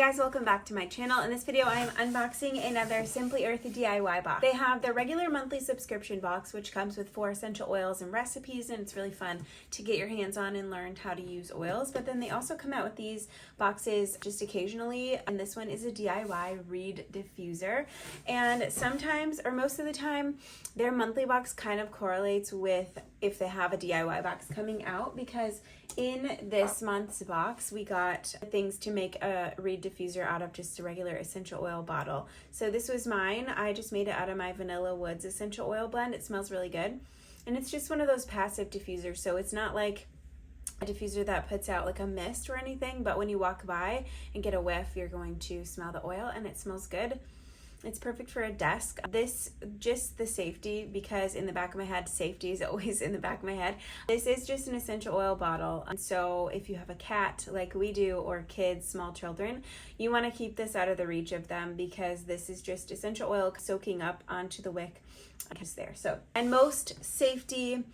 Guys, welcome back to my channel. In this video I am unboxing another Simply Earth DIY box. They have the regular monthly subscription box, which comes with 4 essential oils and recipes, and it's really fun to get your hands on and learn how to use oils. But then they also come out with these boxes just occasionally, and this one is a DIY reed diffuser. And sometimes, or most of the time, their monthly box kind of correlates with if they have a DIY box coming out, because in this month's box we got things to make a reed diffuser out of just a regular essential oil bottle. So this was mine. I just made it out of my Vanilla Woods essential oil blend. It smells really good, and it's just one of those passive diffusers, so it's not like a diffuser that puts out like a mist or anything, but when you walk by and get a whiff, you're going to smell the oil, and it smells good. It's perfect for a desk. This, just the safety, because in the back of my head, safety is always in the back of my head. This is just an essential oil bottle. And so if you have a cat like we do, or kids, small children, you want to keep this out of the reach of them, because this is just essential oil soaking up onto the wick just there. So, and most safety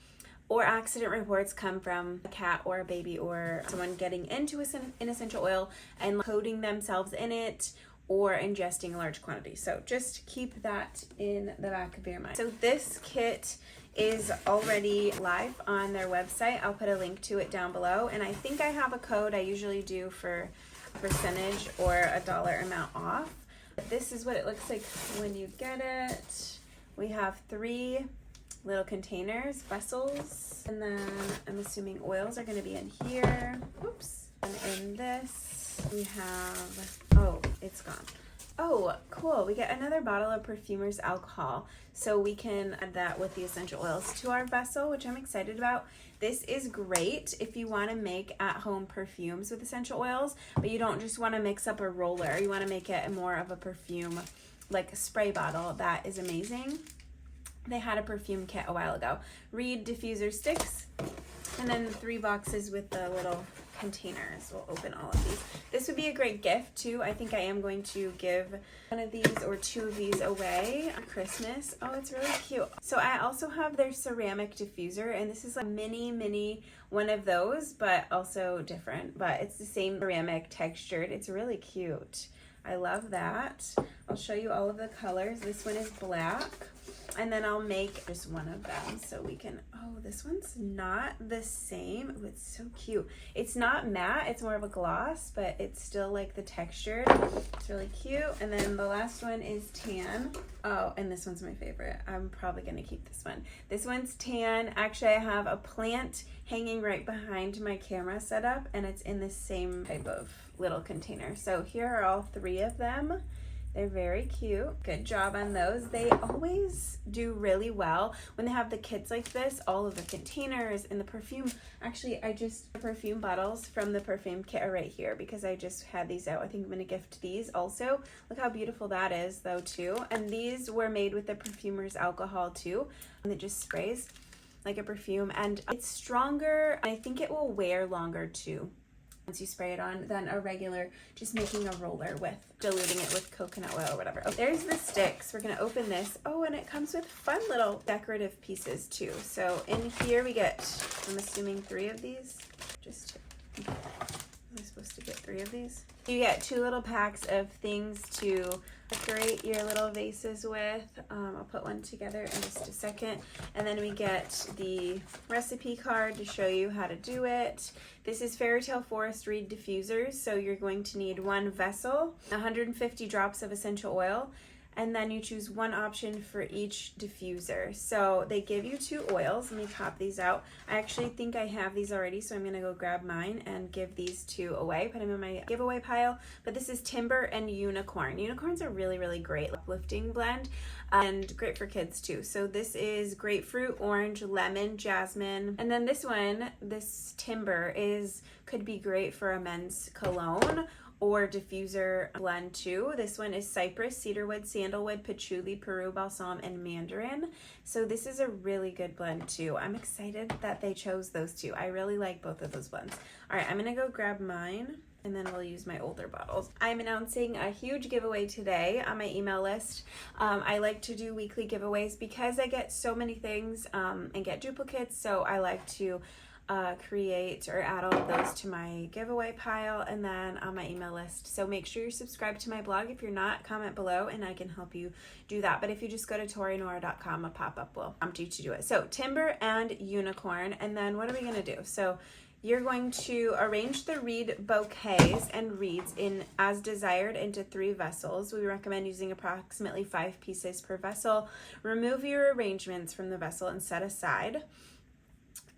or accident reports come from a cat or a baby or someone getting into an essential oil and coating themselves in it, or ingesting a large quantity. So just keep that in the back of your mind. So this kit is already live on their website. I'll put a link to it down below, and I think I have a code. I usually do for a percentage or a dollar amount off. But this is what it looks like when you get it. We have 3 little containers, vessels, and then I'm assuming oils are gonna be in here. Oops. And in this we have, oh, it's gone. Oh, cool. We get another bottle of Perfumer's alcohol, so we can add that with the essential oils to our vessel, which I'm excited about. This is great if you want to make at-home perfumes with essential oils, but you don't just want to mix up a roller. You want to make it more of a perfume, like a spray bottle. That is amazing. They had a perfume kit a while ago. Reed diffuser sticks, and then 3 boxes with the little containers. We'll open all of these. This would be a great gift too. I think I am going to give one of these or 2 of these away for Christmas. Oh, it's really cute. So I also have their ceramic diffuser, and this is a mini one of those, but also different, but it's the same ceramic textured. It's really cute. I love that. I'll show you all of the colors. This one is black, and then I'll make just one of them so we can, oh, this one's not the same. Oh, it's so cute. It's not matte, it's more of a gloss, but it's still like the texture. It's really cute. And then the last one is tan. Oh, and this one's my favorite. I'm probably gonna keep this one. This one's tan. Actually, I have a plant hanging right behind my camera setup, and it's in the same type of little container. So here are all 3 of them. They're very cute. Good job on those. They always do really well when they have the kits like this. All of the containers and the perfume. Actually, the perfume bottles from the perfume kit are right here, because I just had these out. I think I'm gonna gift these also. Look how beautiful that is though too. And these were made with the Perfumer's alcohol too, and it just sprays like a perfume, and it's stronger. I think it will wear longer too once you spray it on than a regular just making a roller with diluting it with coconut oil or whatever. Oh, there's the sticks. We're gonna open this. Oh, and it comes with fun little decorative pieces too. So in here we get, I'm assuming 3 of these. Just 2. Am I supposed to get 3 of these? You get 2 little packs of things to decorate your little vases with. I'll put one together in just a second. And then we get the recipe card to show you how to do it. This is Fairytale Forest Reed diffusers. So you're going to need 1 vessel, 150 drops of essential oil, and then you choose 1 option for each diffuser. So they give you 2 oils. Let me pop these out. I actually think I have these already, so I'm gonna go grab mine and give these 2 away, put them in my giveaway pile. But this is Timber and Unicorn. Unicorn's a really great uplifting blend, and great for kids too. So this is grapefruit, orange, lemon, jasmine. And then this one, this Timber, could be great for a men's cologne or diffuser blend too. This one is cypress, cedarwood, sandalwood, patchouli, Peru balsam, and mandarin. So this is a really good blend too. I'm excited that they chose those 2. I really like both of those blends. All right, I'm gonna go grab mine, and then we'll use my older bottles. I'm announcing a huge giveaway today on my email list. I like to do weekly giveaways because I get so many things and get duplicates, so I like to create or add all of those to my giveaway pile and then on my email list. So make sure you're subscribed to my blog. If you're not, comment below and I can help you do that. But if you just go to TOREYNOORA.com, a pop-up will prompt you to do it. So timber and unicorn, and then what are we going to do? So you're going to arrange the reed bouquets and reeds in as desired into 3 vessels. We recommend using approximately 5 pieces per vessel. Remove your arrangements from the vessel and set aside.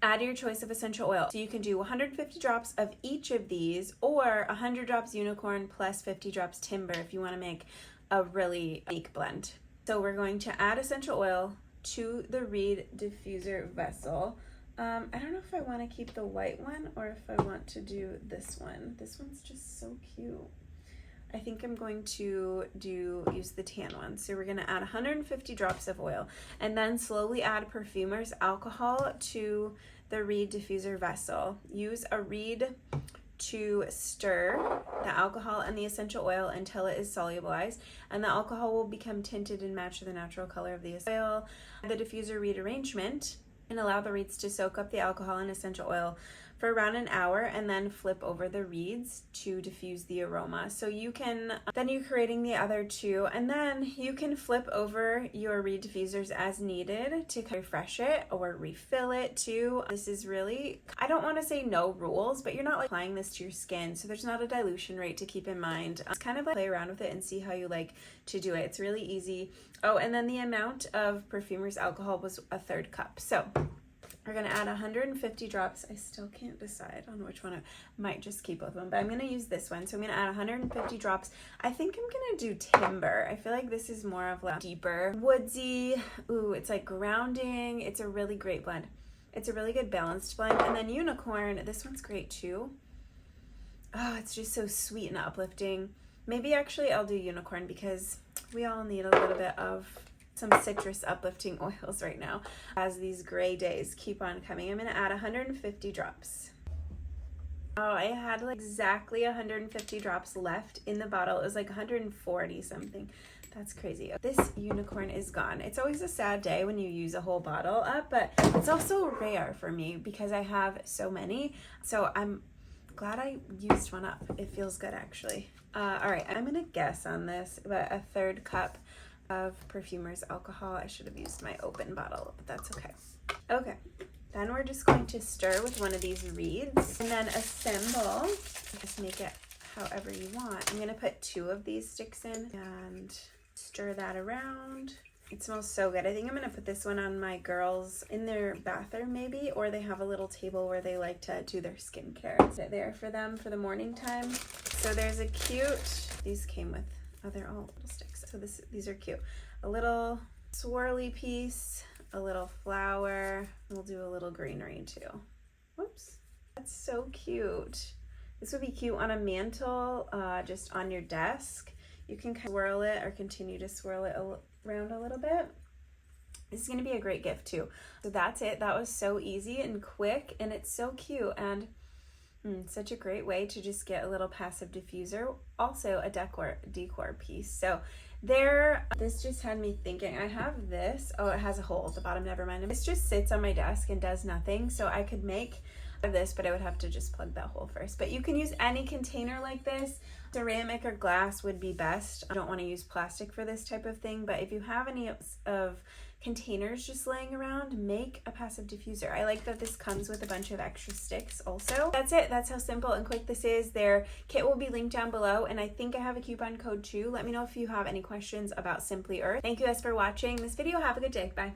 Add your choice of essential oil. So you can do 150 drops of each of these or 100 drops unicorn plus 50 drops timber if you want to make a really unique blend. So we're going to add essential oil to the reed diffuser vessel. I don't know if I want to keep the white one or if I want to do this one. This one's just so cute. I think I'm going to use the tan one. So we're going to add 150 drops of oil and then slowly add perfumer's alcohol to the reed diffuser vessel. Use a reed to stir the alcohol and the essential oil until it is solubilized, and the alcohol will become tinted and match the natural color of the oil. The diffuser reed arrangement, and allow the reeds to soak up the alcohol and essential oil for around an hour, and then flip over the reeds to diffuse the aroma. So you can, then you're creating the other 2, and then you can flip over your reed diffusers as needed to refresh it or refill it too. This is really, I don't want to say no rules, but you're not like applying this to your skin, so there's not a dilution rate to keep in mind. It's kind of like play around with it and see how you like to do it. It's really easy. Oh, and then the amount of perfumer's alcohol was 1/3 cup. So we're going to add 150 drops. I still can't decide on which one. I might just keep both of them, but I'm going to use this one. So I'm going to add 150 drops. I think I'm going to do timber. I feel like this is more of like deeper, woodsy. Ooh, it's like grounding. It's a really great blend. It's a really good balanced blend. And then unicorn, this one's great too. Oh, it's just so sweet and uplifting. Maybe actually I'll do unicorn because we all need a little bit of some citrus uplifting oils right now as these gray days keep on coming. I'm going to add 150 drops. Oh, I had like exactly 150 drops left in the bottle. It was like 140 something. That's crazy. This unicorn is gone. It's always a sad day when you use a whole bottle up, but it's also rare for me because I have so many. So I'm glad I used one up. It feels good actually. All right, I'm going to guess on this, but 1/3 cup of perfumer's alcohol. I should have used my open bottle, but that's okay. Okay, then we're just going to stir with one of these reeds and then assemble. Just make it however you want. I'm gonna put 2 of these sticks in and stir that around. It smells so good. I think I'm gonna put this one on my girls in their bathroom maybe, or they have a little table where they like to do their skincare. Is it there for them for the morning time? So there's a cute, these came with, oh, they're all little sticks. So these are cute. A little swirly piece, a little flower. We'll do a little greenery too. Whoops, that's so cute. This would be cute on a mantle, just on your desk. You can swirl it or continue to swirl it around a little bit. This is gonna be a great gift too. So that's it. That was so easy and quick, and it's so cute, and such a great way to just get a little passive diffuser, also a decor piece. So there, this just had me thinking. I have this, oh, it has a hole at the bottom, never mind. This just sits on my desk and does nothing, so I could make this, but I would have to just plug that hole first. But you can use any container like this. Ceramic or glass would be best. I don't want to use plastic for this type of thing, but if you have any of containers just laying around, make a passive diffuser. I like that this comes with a bunch of extra sticks also. That's it. That's how simple and quick this is. Their kit will be linked down below, and I think I have a coupon code too. Let me know if you have any questions about Simply Earth. Thank you guys for watching this video. Have a good day. Bye.